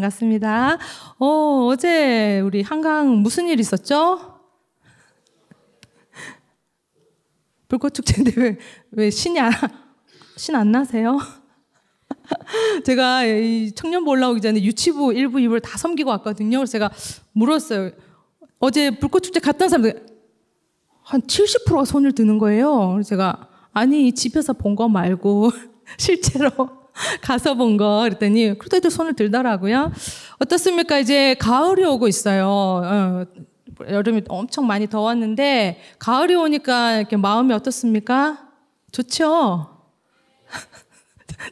반갑습니다. 어제 우리 한강 무슨 일 있었죠? 불꽃축제인데 왜 신이 신 안 나세요? 제가 이 청년부 올라오기 전에 유치부 1부, 2부를 다 섬기고 왔거든요. 그래서 제가 물었어요. 어제 불꽃축제 갔던 사람들 한 70%가 손을 드는 거예요. 그래서 제가 아니 집에서 본 거 말고 실제로 가서 본 거 그랬더니 그래도 손을 들더라고요. 어떻습니까? 이제 가을이 오고 있어요. 여름이 엄청 많이 더웠는데 가을이 오니까 이렇게 마음이 어떻습니까? 좋죠?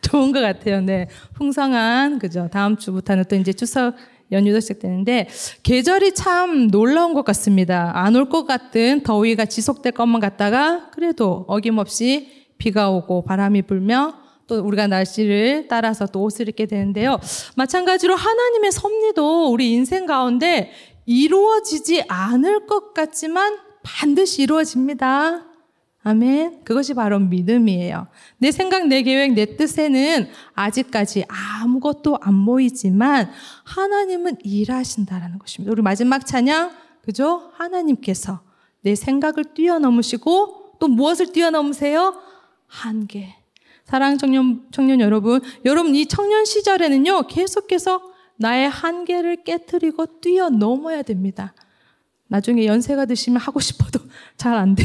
좋은 것 같아요. 네, 풍성한 그죠. 다음 주부터는 또 이제 추석 연휴도 시작되는데 계절이 참 놀라운 것 같습니다. 안 올 것 같은 더위가 지속될 것만 같다가 그래도 어김없이 비가 오고 바람이 불며 또 우리가 날씨를 따라서 또 옷을 입게 되는데요. 마찬가지로 하나님의 섭리도 우리 인생 가운데 이루어지지 않을 것 같지만 반드시 이루어집니다. 아멘. 그것이 바로 믿음이에요. 내 생각, 내 계획, 내 뜻에는 아직까지 아무것도 안 보이지만 하나님은 일하신다라는 것입니다. 우리 마지막 찬양, 그죠? 하나님께서 내 생각을 뛰어넘으시고 또 무엇을 뛰어넘으세요? 한계. 사랑하는 청년 여러분 이 청년 시절에는요, 계속해서 나의 한계를 깨트리고 뛰어넘어야 됩니다. 나중에 연세가 드시면 하고 싶어도 잘 안 돼.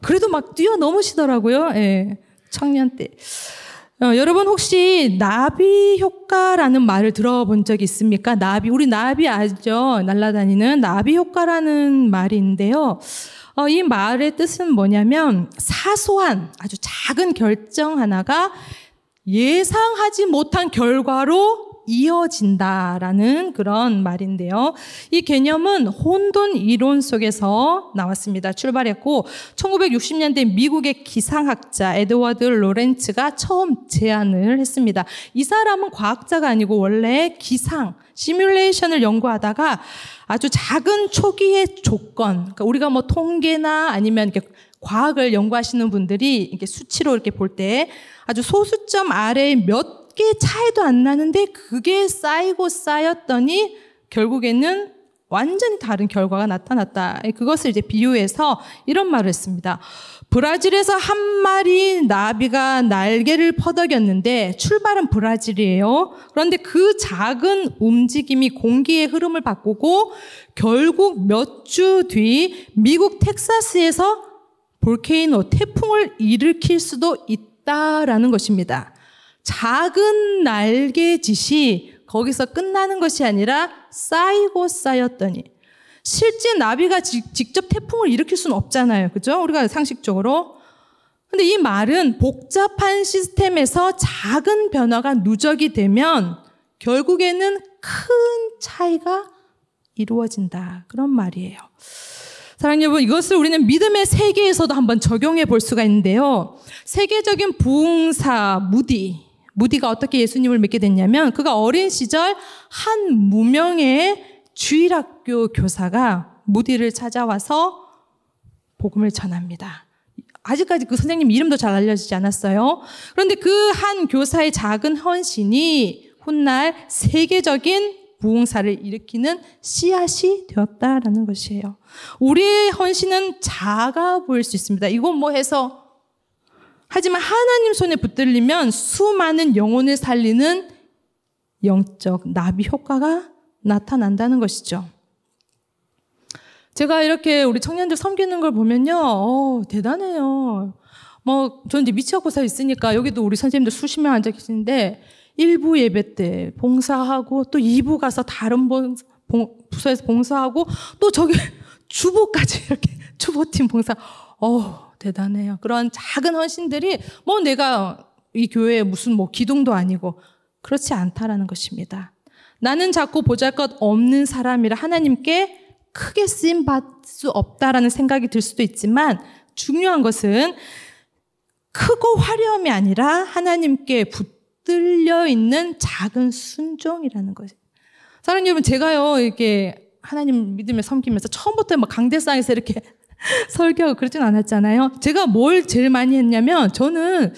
그래도 막 뛰어넘으시더라고요. 예, 청년 때. 여러분 혹시 나비 효과라는 말을 들어본 적이 있습니까? 우리 나비 알죠? 날아다니는 나비 효과라는 말이 있는데요. 이 말의 뜻은 뭐냐면 사소한 아주 작은 결정 하나가 예상하지 못한 결과로 이어진다라는 그런 말인데요. 이 개념은 혼돈 이론 속에서 나왔습니다. 출발했고 1960년대 미국의 기상학자 에드워드 로렌츠가 처음 제안을 했습니다. 이 사람은 과학자가 아니고 원래 시뮬레이션을 연구하다가 아주 작은 초기의 조건, 그러니까 우리가 뭐 통계나 아니면 이렇게 과학을 연구하시는 분들이 이렇게 수치로 이렇게 볼 때 아주 소수점 아래에 몇 개 차이도 안 나는데 그게 쌓였더니 결국에는 완전히 다른 결과가 나타났다. 그것을 이제 비유해서 이런 말을 했습니다. 브라질에서 한 마리 나비가 날개를 퍼덕였는데 출발은 브라질이에요. 그런데 그 작은 움직임이 공기의 흐름을 바꾸고 결국 몇 주 뒤 미국 텍사스에서 볼케이노 태풍을 일으킬 수도 있다라는 것입니다. 작은 날개짓이 거기서 끝나는 것이 아니라 쌓였더니 실제 나비가 직접 태풍을 일으킬 수는 없잖아요. 그죠? 우리가 상식적으로. 근데 이 말은 복잡한 시스템에서 작은 변화가 누적이 되면 결국에는 큰 차이가 이루어진다. 그런 말이에요. 사랑하는 여러분, 이것을 우리는 믿음의 세계에서도 한번 적용해 볼 수가 있는데요. 세계적인 부흥사 무디가 어떻게 예수님을 믿게 됐냐면 그가 어린 시절 한 무명의 주일학교 교사가 무디를 찾아와서 복음을 전합니다. 아직까지 그 선생님 이름도 잘 알려지지 않았어요. 그런데 그 한 교사의 작은 헌신이 훗날 세계적인 부흥사를 일으키는 씨앗이 되었다라는 것이에요. 우리의 헌신은 작아 보일 수 있습니다. 이건 뭐 해서 하지만 하나님 손에 붙들리면 수많은 영혼을 살리는 영적 나비 효과가 나타난다는 것이죠. 제가 이렇게 우리 청년들 섬기는 걸 보면요, 대단해요. 저는 이제 미치학고사 있으니까 여기도 우리 선생님들 수십 명 앉아 계시는데 1부 예배 때 봉사하고 또 2부 가서 다른 부서에서 봉사하고 또 저기 주보까지 이렇게 주보팀 봉사. 대단해요. 그런 작은 헌신들이 내가 이 교회에 무슨 기둥도 아니고 그렇지 않다라는 것입니다. 나는 자꾸 보잘것 없는 사람이라 하나님께 크게 쓰임 받을 수 없다라는 생각이 들 수도 있지만 중요한 것은 크고 화려함이 아니라 하나님께 붙들려 있는 작은 순종이라는 것이에요. 사랑하는 여러분, 제가요 이렇게 하나님 믿음에 섬기면서 처음부터 강대상에서 이렇게 설교하고 그러진 않았잖아요. 제가 뭘 제일 많이 했냐면 저는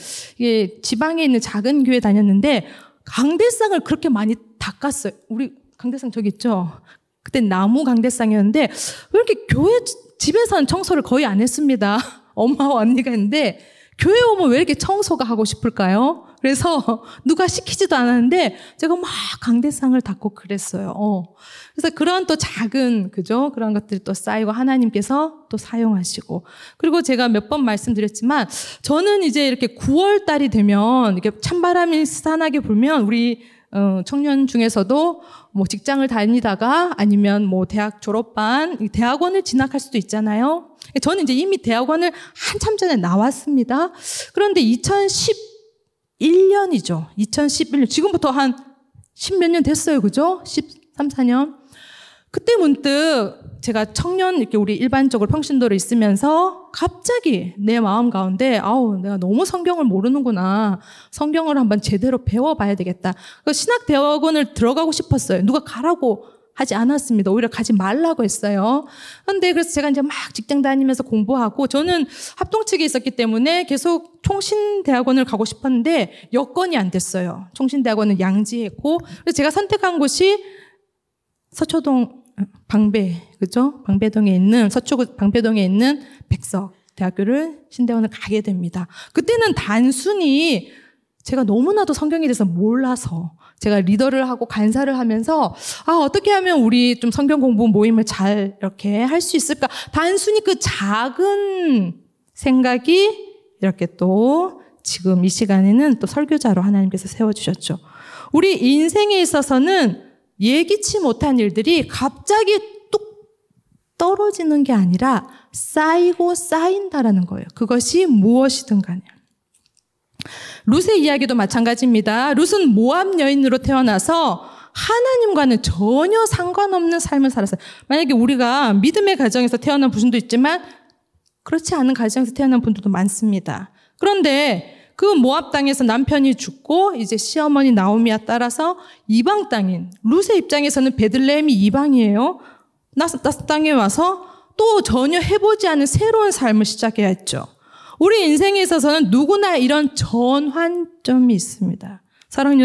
지방에 있는 작은 교회 다녔는데 강대상을 그렇게 많이 닦았어요. 우리 강대상 저기 있죠? 그때 나무 강대상이었는데 왜 이렇게 교회 집에서는 청소를 거의 안 했습니다. 엄마와 언니가 했는데 교회 오면 왜 이렇게 청소가 하고 싶을까요? 그래서 누가 시키지도 않았는데 제가 막 강대상을 닦고 그랬어요. 그래서 그런 또 작은 그죠? 그런 것들이 또 쌓이고 하나님께서 또 사용하시고 그리고 제가 몇 번 말씀드렸지만 저는 이제 이렇게 9월 달이 되면 이렇게 찬바람이 스산하게 불면 우리 청년 중에서도 뭐 직장을 다니다가 아니면 뭐 대학 졸업반, 대학원을 진학할 수도 있잖아요. 저는 이제 이미 대학원을 한참 전에 나왔습니다. 그런데 2011년이죠. 2011년. 지금부터 한 10몇 년 됐어요. 그죠? 13, 14년. 그때 문득 제가 청년 이렇게 우리 일반적으로 평신도로 있으면서 갑자기 내 마음 가운데 내가 너무 성경을 모르는구나. 성경을 한번 제대로 배워봐야 되겠다. 신학대학원을 들어가고 싶었어요. 누가 가라고 하지 않았습니다. 오히려 가지 말라고 했어요. 그런데 그래서 제가 이제 막 직장 다니면서 공부하고 저는 합동측에 있었기 때문에 계속 총신대학원을 가고 싶었는데 여건이 안 됐어요. 총신대학원은 양지했고 그래서 제가 선택한 곳이 서초동 그죠? 방배동에 있는 서초구 방배동에 있는 백석 대학교를 신대원을 가게 됩니다. 그때는 단순히 제가 너무나도 성경에 대해서 몰라서 제가 리더를 하고 간사를 하면서 어떻게 하면 우리 좀 성경 공부 모임을 잘 이렇게 할 수 있을까? 단순히 그 작은 생각이 이렇게 또 지금 이 시간에는 또 설교자로 하나님께서 세워주셨죠. 우리 인생에 있어서는 예기치 못한 일들이 갑자기 뚝 떨어지는 게 아니라 쌓이고 쌓인다라는 거예요. 그것이 무엇이든 간에. 룻의 이야기도 마찬가지입니다. 룻은 모압 여인으로 태어나서 하나님과는 전혀 상관없는 삶을 살았어요. 만약에 우리가 믿음의 가정에서 태어난 분도 있지만 그렇지 않은 가정에서 태어난 분들도 많습니다. 그런데 그 모압 땅에서 남편이 죽고 이제 시어머니 나오미와 따라서 이방 땅인 룻의 입장에서는 베들레헴이 이방이에요. 나스 땅에 와서 또 전혀 해보지 않은 새로운 삶을 시작해야 했죠. 우리 인생에 있어서는 누구나 이런 전환점이 있습니다. 사랑하는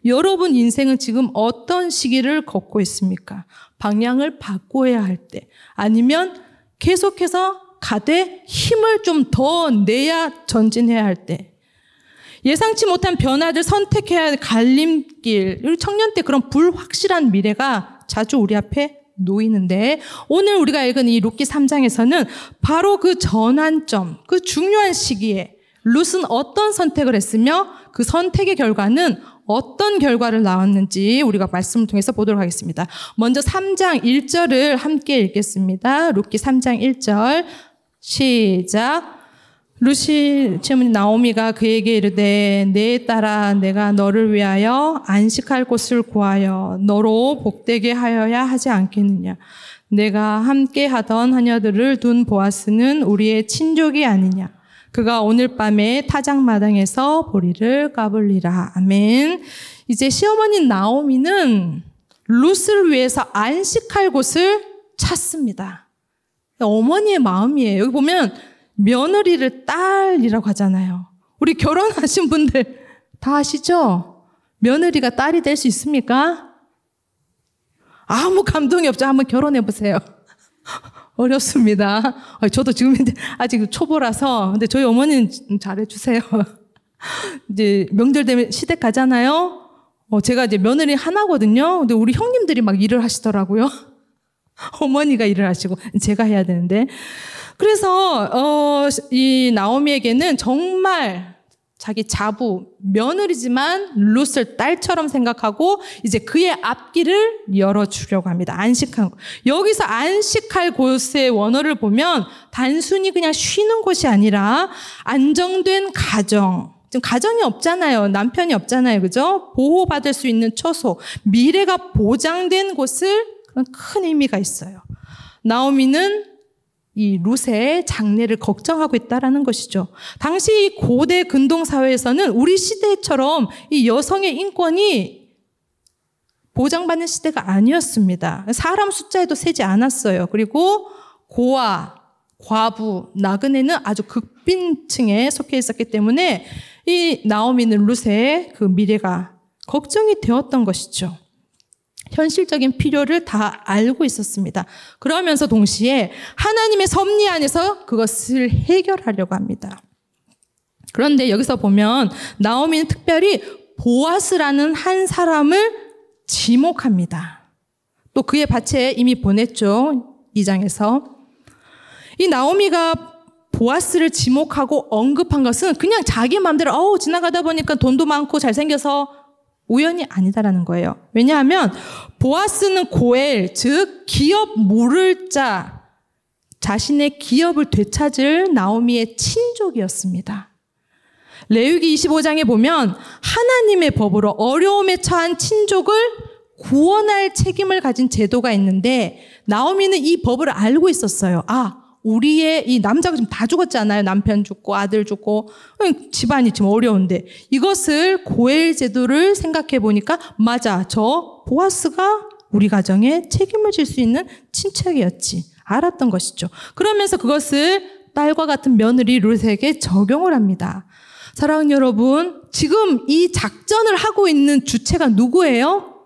여러분 인생은 지금 어떤 시기를 걷고 있습니까? 방향을 바꿔야 할 때, 아니면 계속해서 가되 힘을 좀 더 내야 전진해야 할 때, 예상치 못한 변화를 선택해야 할 갈림길, 우리 청년 때 그런 불확실한 미래가 자주 우리 앞에 놓이는데, 오늘 우리가 읽은 이 룻기 3장에서는 바로 그 전환점, 그 중요한 시기에 룻은 어떤 선택을 했으며 그 선택의 결과는 어떤 결과를 나왔는지 우리가 말씀을 통해서 보도록 하겠습니다. 먼저 3장 1절을 함께 읽겠습니다. 룻기 3장 1절 시작. 룻이 시어머니 나오미가 그에게 이르되 내 딸아 내가 너를 위하여 안식할 곳을 구하여 너로 복되게 하여야 하지 않겠느냐. 내가 함께 하던 하녀들을 둔 보아스는 우리의 친족이 아니냐. 그가 오늘 밤에 타작마당에서 보리를 까불리라. 아멘. 이제 시어머니 나오미는 룻을 위해서 안식할 곳을 찾습니다. 어머니의 마음이에요. 여기 보면 며느리를 딸이라고 하잖아요. 우리 결혼하신 분들 다 아시죠? 며느리가 딸이 될 수 있습니까? 아무 감동이 없죠. 한번 결혼해 보세요. 어렵습니다. 저도 지금 아직 초보라서, 근데 저희 어머니는 잘해주세요. 이제 명절 되면 시댁 가잖아요. 제가 이제 며느리 하나거든요. 근데 우리 형님들이 막 일을 하시더라고요. 어머니가 일을 하시고 제가 해야 되는데. 그래서 이 나오미에게는 정말 자기 자부, 며느리지만 룻을 딸처럼 생각하고 이제 그의 앞길을 열어주려고 합니다. 안식한 곳. 여기서 안식할 곳의 원어를 보면 단순히 그냥 쉬는 곳이 아니라 안정된 가정. 지금 가정이 없잖아요. 남편이 없잖아요. 그죠? 보호받을 수 있는 처소, 미래가 보장된 곳을, 그런 큰 의미가 있어요. 나오미는 이 룻의 장래를 걱정하고 있다라는 것이죠. 당시 이 고대 근동 사회에서는 우리 시대처럼 이 여성의 인권이 보장받는 시대가 아니었습니다. 사람 숫자에도 세지 않았어요. 그리고 고아, 과부, 나그네는 아주 극빈층에 속해 있었기 때문에 이 나오미는 룻의 그 미래가 걱정이 되었던 것이죠. 현실적인 필요를 다 알고 있었습니다. 그러면서 동시에 하나님의 섭리 안에서 그것을 해결하려고 합니다. 그런데 여기서 보면 나오미는 특별히 보아스라는 한 사람을 지목합니다. 또 그의 밭에 이미 보냈죠. 2장에서. 이 나오미가 보아스를 지목하고 언급한 것은 그냥 자기 마음대로 지나가다 보니까 돈도 많고 잘생겨서 우연이 아니다라는 거예요. 왜냐하면 보아스는 고엘, 즉 기업 물을 자, 자신의 기업을 되찾을 나오미의 친족이었습니다. 레위기 25장에 보면 하나님의 법으로 어려움에 처한 친족을 구원할 책임을 가진 제도가 있는데 나오미는 이 법을 알고 있었어요. 우리의 이 남자가 지금 다 죽었잖아요. 남편 죽고 아들 죽고 집안이 지금 어려운데 이것을 고엘 제도를 생각해 보니까 맞아. 저 보아스가 우리 가정에 책임을 질 수 있는 친척이었지. 알았던 것이죠. 그러면서 그것을 딸과 같은 며느리 룻에게 적용을 합니다. 사랑하는 여러분, 지금 이 작전을 하고 있는 주체가 누구예요?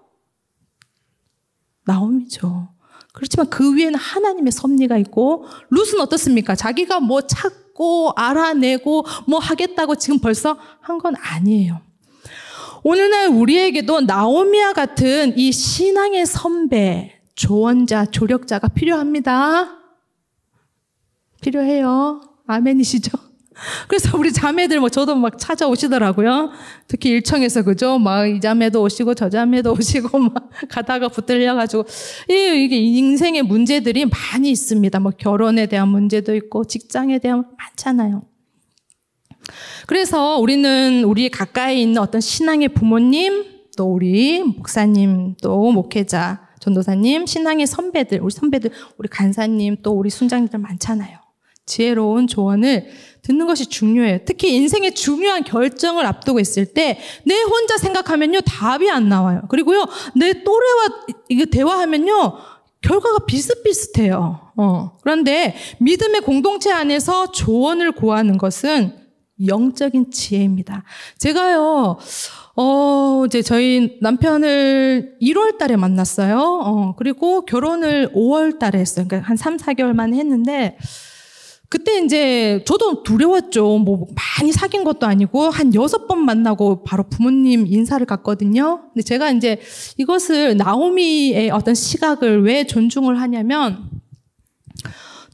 나오미죠. 그렇지만 그 위에는 하나님의 섭리가 있고 룻은 어떻습니까? 자기가 뭐 찾고 알아내고 뭐 하겠다고 지금 벌써 한 건 아니에요. 오늘날 우리에게도 나오미와 같은 이 신앙의 선배, 조언자, 조력자가 필요합니다. 필요해요. 아멘이시죠? 그래서 우리 자매들 저도 막 찾아오시더라고요. 특히 일청에서 그죠? 막 이 자매도 오시고 저 자매도 오시고 막 가다가 붙들려가지고 이게 인생의 문제들이 많이 있습니다. 결혼에 대한 문제도 있고 직장에 대한 많잖아요. 그래서 우리는 우리 가까이 있는 어떤 신앙의 부모님, 또 우리 목사님, 또 목회자, 전도사님, 신앙의 선배들, 우리 선배들, 우리 간사님, 또 우리 순장님들 많잖아요. 지혜로운 조언을 듣는 것이 중요해요. 특히 인생의 중요한 결정을 앞두고 있을 때 내 혼자 생각하면요 답이 안 나와요. 그리고요 내 또래와 이게 대화하면요 결과가 비슷비슷해요. 그런데 믿음의 공동체 안에서 조언을 구하는 것은 영적인 지혜입니다. 제가요 이제 저희 남편을 1월 달에 만났어요. 그리고 결혼을 5월 달에 했어요. 그러니까 한 3, 4개월 만에 했는데 그때 이제 저도 두려웠죠. 많이 사귄 것도 아니고 한 6번 만나고 바로 부모님 인사를 갔거든요. 근데 제가 이제 이것을 나오미의 어떤 시각을 왜 존중을 하냐면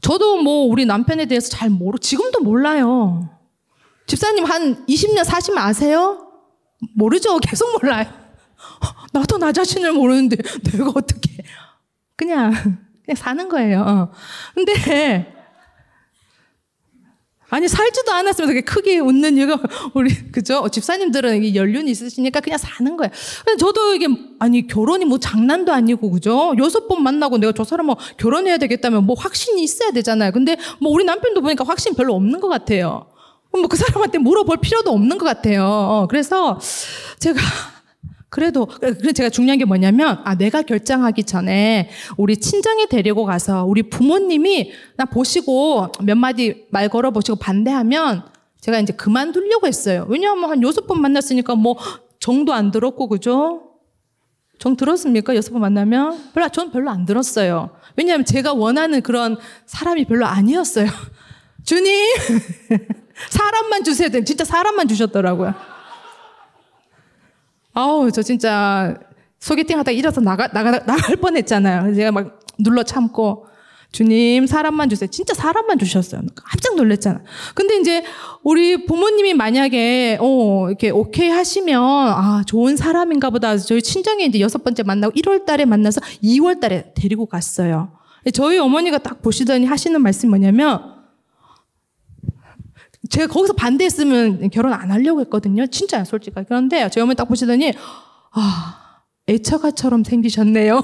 저도 우리 남편에 대해서 잘 지금도 몰라요. 집사님 한 20년 사시면 아세요? 모르죠. 계속 몰라요. 나도 나 자신을 모르는데 내가 어떻게 그냥 사는 거예요. 근데 살지도 않았으면서 그렇게 크게 웃는 이유가 우리 그죠? 집사님들은 연륜이 있으시니까 그냥 사는 거예요. 근데 저도 이게 결혼이 장난도 아니고 그죠? 6번 만나고 내가 저 사람하고 결혼해야 되겠다면 확신이 있어야 되잖아요. 근데 우리 남편도 보니까 확신 별로 없는 것 같아요. 그 사람한테 물어볼 필요도 없는 것 같아요. 그래서 제가 제가 중요한 게 뭐냐면 내가 결정하기 전에 우리 친정에 데리고 가서 우리 부모님이 나 보시고 몇 마디 말 걸어보시고 반대하면 제가 이제 그만두려고 했어요. 왜냐하면 한 6번 만났으니까 정도 안 들었고 그죠? 정 들었습니까? 6번 만나면? 전 별로 안 들었어요. 왜냐하면 제가 원하는 그런 사람이 별로 아니었어요. 주님 사람만 주세요. 진짜 사람만 주셨더라고요. 저 진짜 소개팅 하다가 일어서 나갈 뻔했잖아요. 제가 막 눌러 참고 주님 사람만 주세요. 진짜 사람만 주셨어요. 깜짝 놀랐잖아. 근데 이제 우리 부모님이 만약에 이렇게 오케이 하시면 좋은 사람인가 보다. 저희 친정에 이제 6번째 만나고 1월 달에 만나서 2월 달에 데리고 갔어요. 저희 어머니가 딱 보시더니 하시는 말씀이 뭐냐면 제가 거기서 반대했으면 결혼 안 하려고 했거든요. 진짜요, 솔직하게. 그런데 저희 어머니 딱 보시더니 애처가처럼 생기셨네요.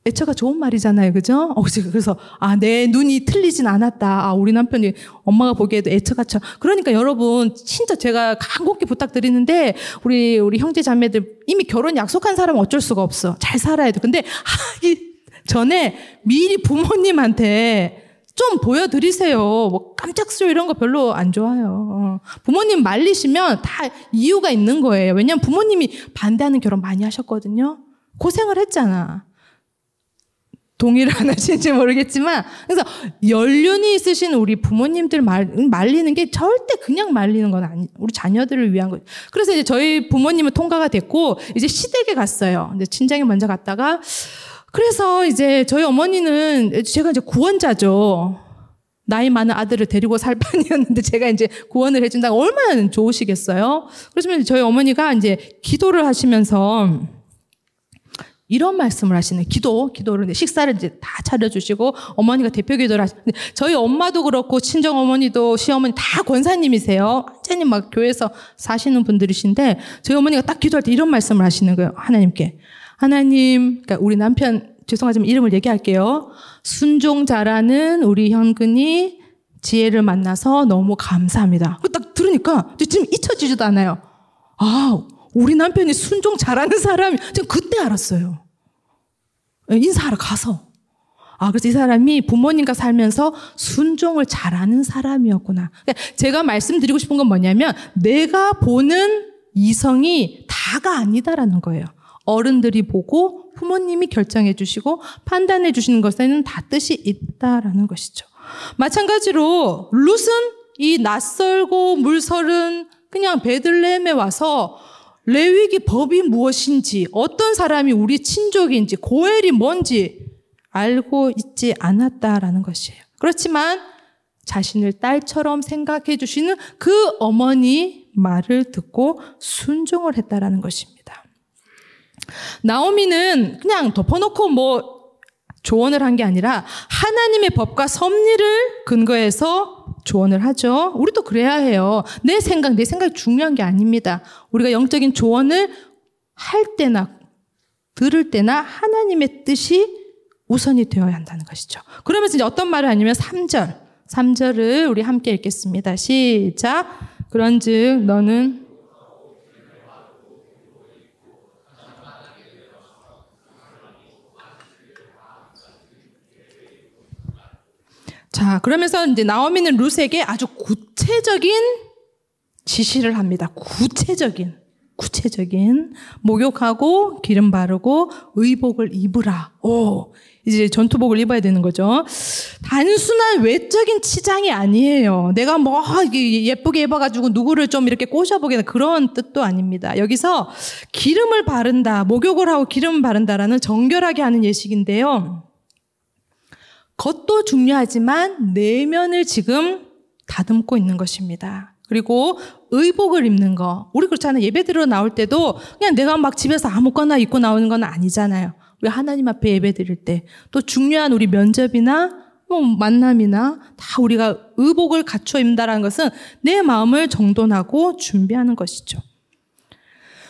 애처가 좋은 말이잖아요, 그죠? 그래서 내 눈이 틀리진 않았다. 우리 남편이 엄마가 보기에도 애처가처럼. 그러니까 여러분 진짜 제가 간곡히 부탁드리는데 우리 형제 자매들 이미 결혼 약속한 사람은 어쩔 수가 없어. 잘 살아야 돼. 근데 하기 전에 미리 부모님한테 좀 보여드리세요. 뭐 깜짝수 이런 거 별로 안 좋아요. 부모님 말리시면 다 이유가 있는 거예요. 왜냐하면 부모님이 반대하는 결혼 많이 하셨거든요. 고생을 했잖아. 동의를 안 하시는지 모르겠지만, 그래서 연륜이 있으신 우리 부모님들 말리는 게 절대 그냥 말리는 건 아니, 우리 자녀들을 위한 거예요. 그래서 이제 저희 부모님은 통과가 됐고, 이제 시댁에 갔어요. 이제 친정에 먼저 갔다가, 그래서 이제 저희 어머니는 제가 이제 구원자죠. 나이 많은 아들을 데리고 살 판이었는데 제가 이제 구원을 해준다가 얼마나 좋으시겠어요? 그러시면 저희 어머니가 이제 기도를 하시면서 이런 말씀을 하시네. 기도를 식사를 이제 다 차려주시고 어머니가 대표 기도를 하시는데 저희 엄마도 그렇고 친정 어머니도 시어머니 다 권사님이세요. 완전히 막 교회에서 사시는 분들이신데 저희 어머니가 딱 기도할 때 이런 말씀을 하시는 거예요. 하나님께. 하나님, 그러니까 우리 남편 죄송하지만 이름을 얘기할게요. 순종 잘하는 우리 현근이 지혜를 만나서 너무 감사합니다. 딱 들으니까 지금 잊혀지지도 않아요. 아, 우리 남편이 순종 잘하는 사람이 지금 그때 알았어요. 인사하러 가서. 아, 그래서 이 사람이 부모님과 살면서 순종을 잘하는 사람이었구나. 제가 말씀드리고 싶은 건 뭐냐면 내가 보는 이성이 다가 아니다라는 거예요. 어른들이 보고 부모님이 결정해 주시고 판단해 주시는 것에는 다 뜻이 있다라는 것이죠. 마찬가지로 룻은 이 낯설고 물설은 그냥 베들레헴에 와서 레위기 법이 무엇인지 어떤 사람이 우리 친족인지 고엘이 뭔지 알고 있지 않았다라는 것이에요. 그렇지만 자신을 딸처럼 생각해 주시는 그 어머니 말을 듣고 순종을 했다라는 것입니다. 나오미는 그냥 덮어놓고 뭐 조언을 한 게 아니라 하나님의 법과 섭리를 근거해서 조언을 하죠. 우리도 그래야 해요. 내 생각이 중요한 게 아닙니다. 우리가 영적인 조언을 할 때나 들을 때나 하나님의 뜻이 우선이 되어야 한다는 것이죠. 그러면서 이제 어떤 말을 하냐면 3절을 우리 함께 읽겠습니다. 시작. 그런즉 너는 자, 그러면서 이제 나오미는 룻에게 아주 구체적인 지시를 합니다. 구체적인 목욕하고 기름 바르고 의복을 입으라. 이제 전투복을 입어야 되는 거죠. 단순한 외적인 치장이 아니에요. 내가 뭐 예쁘게 입어가지고 누구를 좀 이렇게 꼬셔보겠다 그런 뜻도 아닙니다. 여기서 기름을 바른다, 목욕을 하고 기름을 바른다라는 정결하게 하는 예식인데요. 겉도 중요하지만 내면을 지금 다듬고 있는 것입니다. 그리고 의복을 입는 거. 우리 그렇잖아요. 예배 드리러 나올 때도 그냥 내가 막 집에서 아무거나 입고 나오는 건 아니잖아요. 우리 하나님 앞에 예배 드릴 때 또 중요한 우리 면접이나 뭐 만남이나 다 우리가 의복을 갖춰 입는다는 것은 내 마음을 정돈하고 준비하는 것이죠.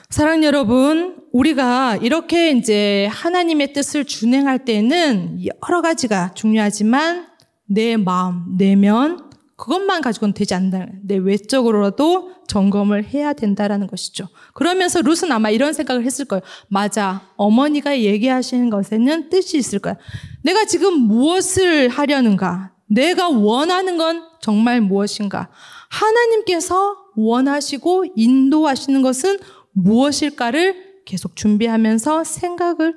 사랑하는 여러분, 우리가 이렇게 이제 하나님의 뜻을 준행할 때는 여러 가지가 중요하지만 내 마음, 내면 그것만 가지고는 되지 않는다. 내 외적으로라도 점검을 해야 된다라는 것이죠. 그러면서 룻은 아마 이런 생각을 했을 거예요. 맞아. 어머니가 얘기하시는 것에는 뜻이 있을 거야. 내가 지금 무엇을 하려는가? 내가 원하는 건 정말 무엇인가? 하나님께서 원하시고 인도하시는 것은 무엇일까를 계속 준비하면서 생각을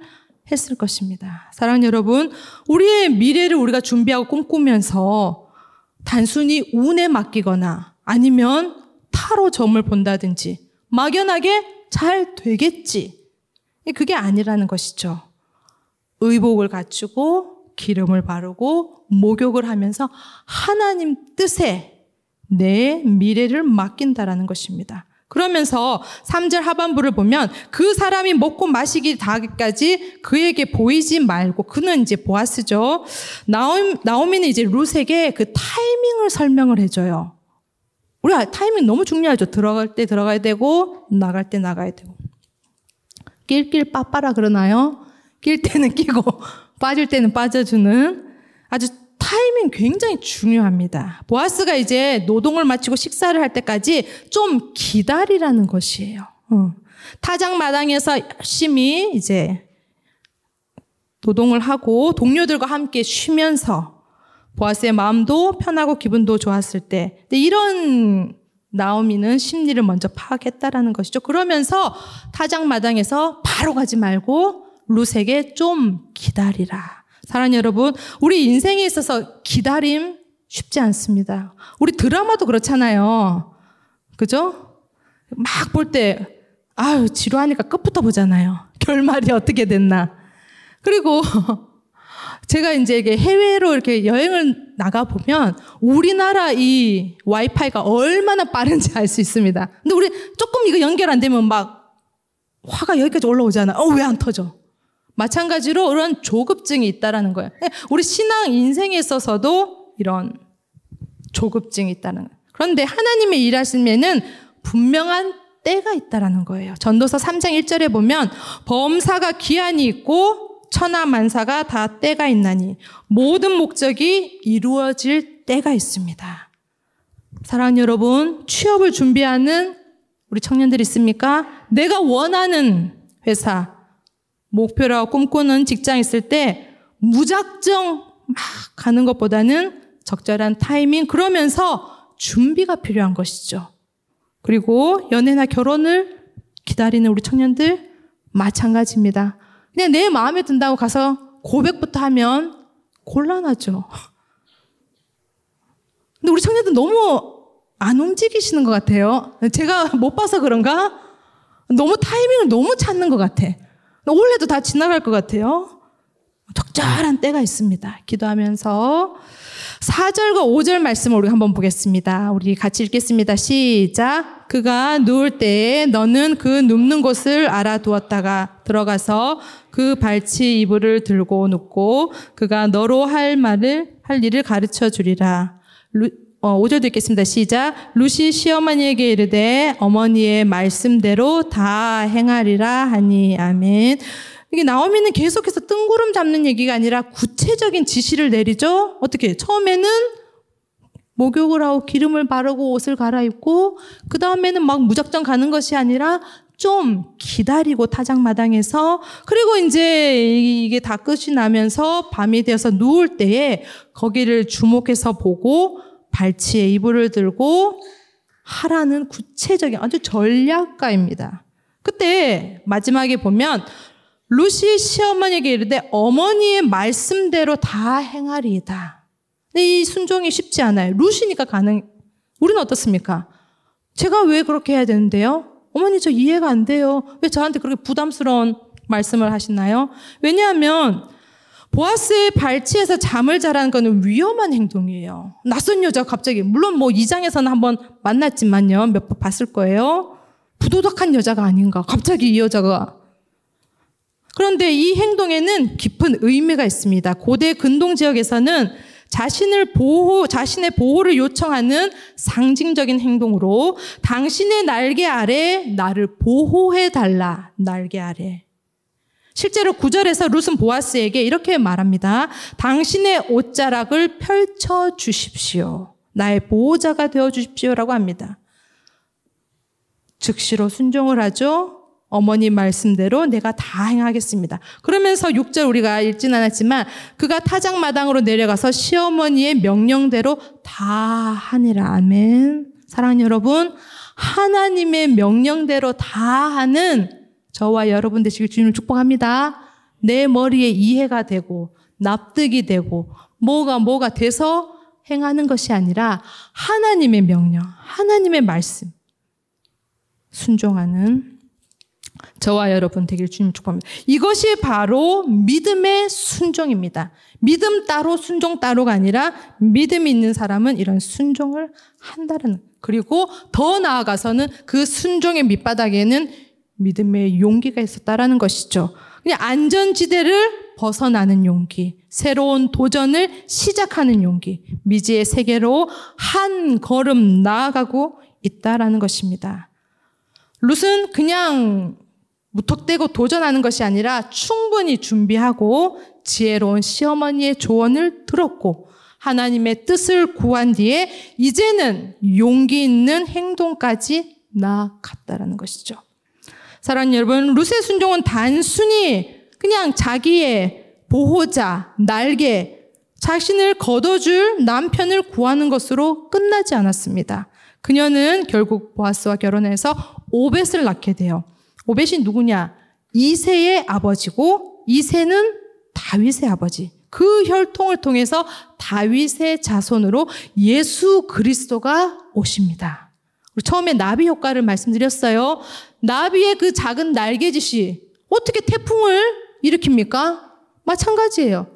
했을 것입니다. 사랑하는 여러분, 우리의 미래를 우리가 준비하고 꿈꾸면서 단순히 운에 맡기거나 아니면 타로 점을 본다든지 막연하게 잘 되겠지. 그게 아니라는 것이죠. 의복을 갖추고 기름을 바르고 목욕을 하면서 하나님 뜻에 내 미래를 맡긴다라는 것입니다. 그러면서 3절 하반부를 보면 그 사람이 먹고 마시기 닿기까지 그에게 보이지 말고, 그는 이제 보아스죠. 나오미는 이제 룻에게 그 타이밍을 설명을 해줘요. 우리가 타이밍 너무 중요하죠. 들어갈 때 들어가야 되고 나갈 때 나가야 되고. 낄낄 빠빠라 그러나요? 낄 때는 끼고 빠질 때는 빠져주는 아주 타이밍 굉장히 중요합니다. 보아스가 이제 노동을 마치고 식사를 할 때까지 좀 기다리라는 것이에요. 타작 마당에서 열심히 이제 노동을 하고 동료들과 함께 쉬면서 보아스의 마음도 편하고 기분도 좋았을 때. 근데 이런 나오미는 심리를 먼저 파악했다라는 것이죠. 그러면서 타작마당에서 바로 가지 말고 룻에게 좀 기다리라. 사랑하는 여러분, 우리 인생에 있어서 기다림 쉽지 않습니다. 우리 드라마도 그렇잖아요. 그죠? 막 볼 때 아유 지루하니까 끝부터 보잖아요. 결말이 어떻게 됐나. 그리고 제가 이제 해외로 이렇게 여행을 나가 보면 우리나라 이 와이파이가 얼마나 빠른지 알 수 있습니다. 근데 우리 조금 이거 연결 안 되면 막 화가 여기까지 올라오잖아. 왜 안 터져? 마찬가지로 이런 조급증이 있다라는 거예요. 우리 신앙 인생에 있어서도 이런 조급증이 있다는 거예요. 그런데 하나님의 일하심에는 분명한 때가 있다라는 거예요. 전도서 3장 1절에 보면 범사가 기한이 있고 천하만사가 다 때가 있나니 모든 목적이 이루어질 때가 있습니다. 사랑하는 여러분, 취업을 준비하는 우리 청년들 있습니까? 내가 원하는 회사, 목표라고 꿈꾸는 직장 있을 때 무작정 막 가는 것보다는 적절한 타이밍, 그러면서 준비가 필요한 것이죠. 그리고 연애나 결혼을 기다리는 우리 청년들 마찬가지입니다. 그냥 내 마음에 든다고 가서 고백부터 하면 곤란하죠. 근데 우리 청년들 너무 안 움직이시는 것 같아요. 제가 못 봐서 그런가? 너무 타이밍을 너무 찾는 것 같아. 올해도 다 지나갈 것 같아요. 적절한 때가 있습니다. 기도하면서 4절과 5절 말씀을 우리 한번 보겠습니다. 우리 같이 읽겠습니다. 시작. 그가 누울 때에 너는 그 눕는 곳을 알아두었다가 들어가서 그 발치 이불을 들고 눕고 그가 너로 할 일을 가르쳐 주리라. 5절도 읽겠습니다. 시작. 룻이 시어머니에게 이르되 어머니의 말씀대로 다 행하리라 하니. 아멘. 이게 나오미는 계속해서 뜬구름 잡는 얘기가 아니라 구체적인 지시를 내리죠. 어떻게? 처음에는 목욕을 하고 기름을 바르고 옷을 갈아입고 그 다음에는 막 무작정 가는 것이 아니라 좀 기다리고 타작마당에서, 그리고 이제 이게 다 끝이 나면서 밤이 되어서 누울 때에 거기를 주목해서 보고 발치에 이불을 들고 하라는 구체적인 아주 전략가입니다. 그때 마지막에 보면 룻이 시어머니에게 이르되 어머니의 말씀대로 다 행하리이다. 근데 이 순종이 쉽지 않아요. 룻이니까 우리는 어떻습니까? 제가 왜 그렇게 해야 되는데요? 어머니 저 이해가 안 돼요. 왜 저한테 그렇게 부담스러운 말씀을 하시나요? 왜냐하면 보아스의 발치에서 잠을 자라는 것은 위험한 행동이에요. 낯선 여자가 갑자기, 물론 뭐 2장에서는 한번 만났지만요. 몇 번 봤을 거예요. 부도덕한 여자가 아닌가. 갑자기 이 여자가. 그런데 이 행동에는 깊은 의미가 있습니다. 고대 근동 지역에서는 자신의 보호를 요청하는 상징적인 행동으로 당신의 날개 아래 나를 보호해달라. 날개 아래. 실제로 9절에서 룻은 보아스에게 이렇게 말합니다. 당신의 옷자락을 펼쳐 주십시오. 나의 보호자가 되어 주십시오라고 합니다. 즉시로 순종을 하죠. 어머니 말씀대로 내가 다 행하겠습니다. 그러면서 6절 우리가 읽진 않았지만 그가 타작마당으로 내려가서 시어머니의 명령대로 다 하니라. 아멘. 사랑하는 여러분, 하나님의 명령대로 다 하는 저와 여러분 되시길 주님을 축복합니다. 내 머리에 이해가 되고 납득이 되고 뭐가 돼서 행하는 것이 아니라 하나님의 명령, 하나님의 말씀 순종하는 저와 여러분 되길 주님 축복합니다. 이것이 바로 믿음의 순종입니다. 믿음 따로 순종 따로가 아니라 믿음이 있는 사람은 이런 순종을 한다는, 그리고 더 나아가서는 그 순종의 밑바닥에는 믿음의 용기가 있었다라는 것이죠. 그냥 안전지대를 벗어나는 용기, 새로운 도전을 시작하는 용기, 미지의 세계로 한 걸음 나아가고 있다라는 것입니다. 룻은 그냥 무턱대고 도전하는 것이 아니라 충분히 준비하고 지혜로운 시어머니의 조언을 들었고 하나님의 뜻을 구한 뒤에 이제는 용기 있는 행동까지 나아갔다라는 것이죠. 사랑하는 여러분, 룻의 순종은 단순히 그냥 자기의 보호자, 날개, 자신을 거둬줄 남편을 구하는 것으로 끝나지 않았습니다. 그녀는 결국 보아스와 결혼해서 오벳을 낳게 돼요. 오벳이 누구냐? 이새의 아버지고 이새는 다윗의 아버지. 그 혈통을 통해서 다윗의 자손으로 예수 그리스도가 오십니다. 처음에 나비 효과를 말씀드렸어요. 나비의 그 작은 날개짓이 어떻게 태풍을 일으킵니까? 마찬가지예요.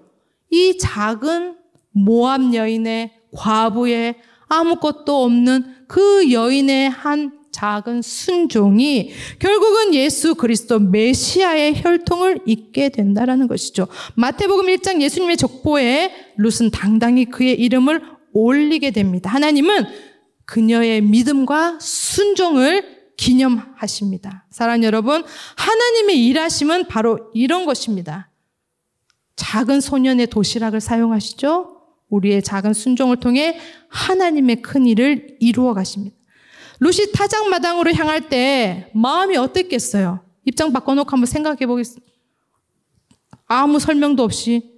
이 작은 모압 여인의 과부의 아무것도 없는 그 여인의 한 작은 순종이 결국은 예수 그리스도 메시아의 혈통을 잇게 된다라는 것이죠. 마태복음 1장 예수님의 족보에 룻은 당당히 그의 이름을 올리게 됩니다. 하나님은 그녀의 믿음과 순종을 기념하십니다. 사랑하는 여러분, 하나님의 일하심은 바로 이런 것입니다. 작은 소년의 도시락을 사용하시죠. 우리의 작은 순종을 통해 하나님의 큰 일을 이루어 가십니다. 룻이 타작마당으로 향할 때 마음이 어땠겠어요? 입장 바꿔놓고 한번 생각해 보겠습니다. 아무 설명도 없이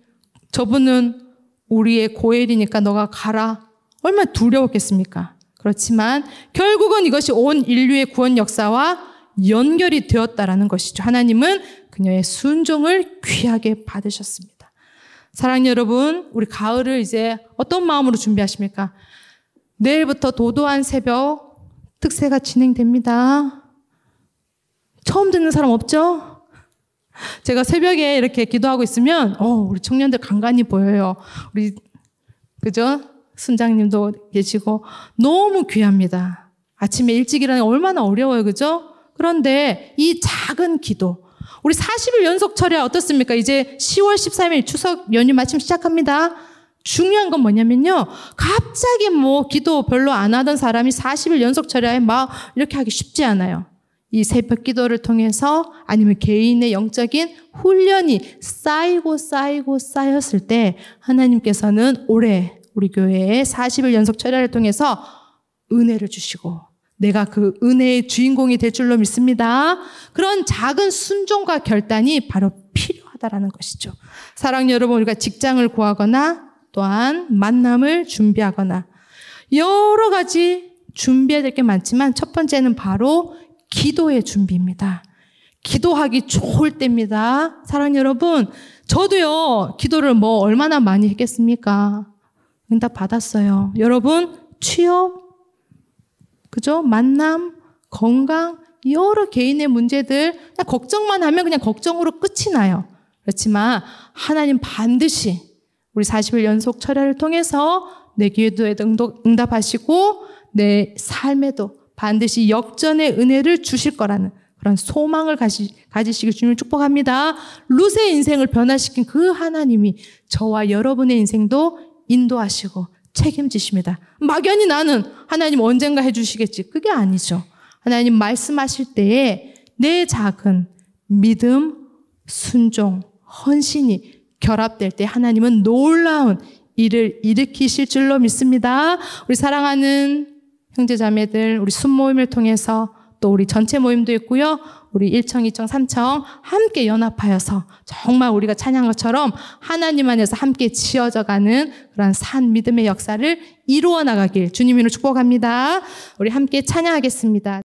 저분은 우리의 고엘이니까 너가 가라. 얼마나 두려웠겠습니까? 그렇지만 결국은 이것이 온 인류의 구원 역사와 연결이 되었다라는 것이죠. 하나님은 그녀의 순종을 귀하게 받으셨습니다. 사랑하는 여러분, 우리 가을을 이제 어떤 마음으로 준비하십니까? 내일부터 도도한 새벽 특세가 진행됩니다. 처음 듣는 사람 없죠? 제가 새벽에 이렇게 기도하고 있으면 우리 청년들 간간히 보여요. 우리 그죠? 순장님도 계시고 너무 귀합니다. 아침에 일찍 일어나기 얼마나 어려워요. 그죠? 그런데 이 작은 기도, 우리 40일 연속 철야 어떻습니까? 이제 10월 13일 추석 연휴 마침 시작합니다. 중요한 건 뭐냐면요. 갑자기 기도 별로 안 하던 사람이 40일 연속 철야에 막 이렇게 하기 쉽지 않아요. 이 새벽 기도를 통해서 아니면 개인의 영적인 훈련이 쌓였을 때 하나님께서는 올해 우리 교회에 40일 연속 철야를 통해서 은혜를 주시고 내가 그 은혜의 주인공이 될 줄로 믿습니다. 그런 작은 순종과 결단이 바로 필요하다라는 것이죠. 사랑하는 여러분, 우리가 직장을 구하거나 또한 만남을 준비하거나 여러 가지 준비해야 될 게 많지만 첫 번째는 바로 기도의 준비입니다. 기도하기 좋을 때입니다. 사랑하는 여러분, 저도요 기도를 얼마나 많이 했겠습니까? 응답 받았어요. 여러분, 취업, 그죠? 만남, 건강, 여러 개인의 문제들 그냥 걱정만 하면 그냥 걱정으로 끝이 나요. 그렇지만 하나님 반드시 우리 40일 연속 철야를 통해서 내 기도에도 응답하시고 내 삶에도 반드시 역전의 은혜를 주실 거라는 그런 소망을 가지시길 주님을 축복합니다. 룻의 인생을 변화시킨 그 하나님이 저와 여러분의 인생도 인도하시고 책임지십니다. 막연히 나는 하나님 언젠가 해주시겠지. 그게 아니죠. 하나님 말씀하실 때에 내 작은 믿음, 순종, 헌신이 결합될 때 하나님은 놀라운 일을 일으키실 줄로 믿습니다. 우리 사랑하는 형제자매들, 우리 순모임을 통해서 또 우리 전체 모임도 있고요. 우리 1청, 2청, 3청 함께 연합하여서 정말 우리가 찬양한 것처럼 하나님 안에서 함께 지어져가는 그런 산 믿음의 역사를 이루어 나가길 주님 이름으로 축복합니다. 우리 함께 찬양하겠습니다.